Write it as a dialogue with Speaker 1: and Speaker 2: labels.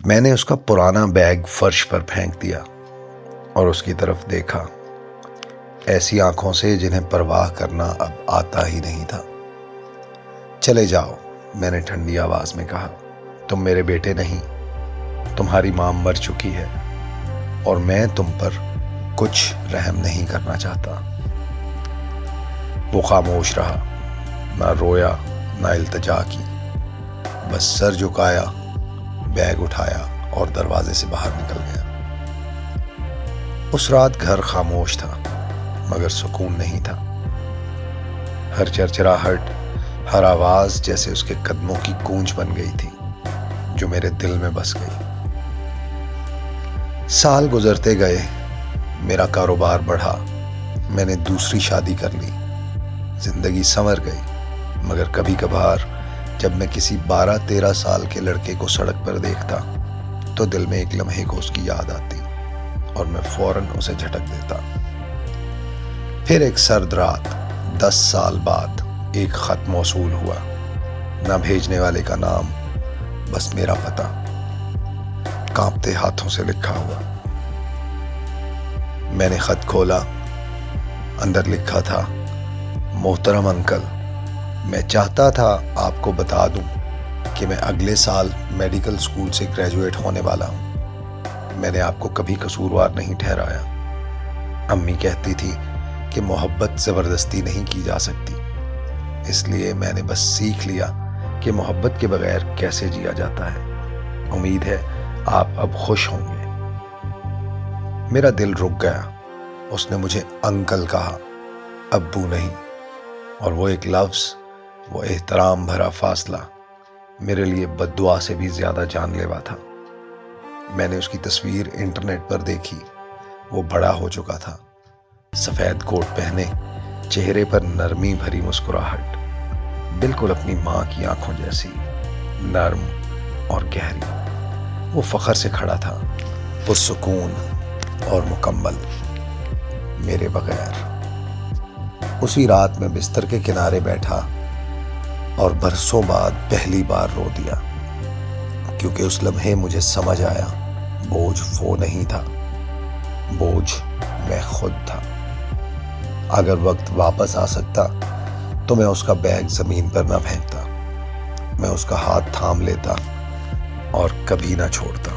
Speaker 1: میں نے اس کا پرانا بیگ فرش پر پھینک دیا اور اس کی طرف دیکھا، ایسی آنکھوں سے جنہیں پرواہ کرنا اب آتا ہی نہیں تھا۔ چلے جاؤ، میں نے ٹھنڈی آواز میں کہا، تم میرے بیٹے نہیں، تمہاری ماں مر چکی ہے اور میں تم پر کچھ رحم نہیں کرنا چاہتا۔ وہ خاموش رہا، نہ رویا نہ التجا کی، بس سر جھکایا، بیگ اٹھایا اور دروازے سے باہر نکل گیا۔ اس رات گھر خاموش تھا مگر سکون نہیں تھا۔ ہر چرچراہٹ، ہر آواز جیسے اس کے قدموں کی گونج بن گئی تھی جو میرے دل میں بس گئی۔ سال گزرتے گئے، میرا کاروبار بڑھا، میں نے دوسری شادی کر لی، زندگی سنور گئی۔ مگر کبھی کبھار جب میں کسی 12-13 سال کے لڑکے کو سڑک پر دیکھتا تو دل میں ایک لمحے کو اس کی یاد آتی اور میں فوراً اسے جھٹک دیتا۔ پھر ایک سرد رات، 10 سال بعد ایک خط موصول ہوا، نہ بھیجنے والے کا نام، بس میرا پتہ، کانپتے ہاتھوں سے لکھا ہوا۔ میں نے خط کھولا، اندر لکھا تھا، محترم انکل، میں چاہتا تھا آپ کو بتا دوں کہ میں اگلے سال میڈیکل اسکول سے گریجویٹ ہونے والا ہوں۔ میں نے آپ کو کبھی قصوروار نہیں ٹھہرایا۔ امی کہتی تھی کہ محبت زبردستی نہیں کی جا سکتی، اس لیے میں نے بس سیکھ لیا کہ محبت کے بغیر کیسے جیا جاتا ہے۔ امید ہے آپ اب خوش ہوں گے۔ میرا دل رک گیا۔ اس نے مجھے انکل کہا، ابو نہیں، اور وہ ایک لفظ، وہ احترام بھرا فاصلہ میرے لیے بد دعا سے بھی زیادہ جان لیوا تھا۔ میں نے اس کی تصویر انٹرنیٹ پر دیکھی۔ وہ بڑا ہو چکا تھا، سفید کوٹ پہنے، چہرے پر نرمی بھری مسکراہٹ، بالکل اپنی ماں کی آنکھوں جیسی، نرم اور گہری۔ وہ فخر سے کھڑا تھا، پرسکون اور مکمل، میرے بغیر۔ اسی رات میں بستر کے کنارے بیٹھا اور برسوں بعد پہلی بار رو دیا، کیونکہ اس لمحے مجھے سمجھ آیا، بوجھ وہ نہیں تھا، بوجھ میں خود تھا۔ اگر وقت واپس آ سکتا تو میں اس کا بیگ زمین پر نہ پھینکتا، میں اس کا ہاتھ تھام لیتا اور کبھی نہ چھوڑتا۔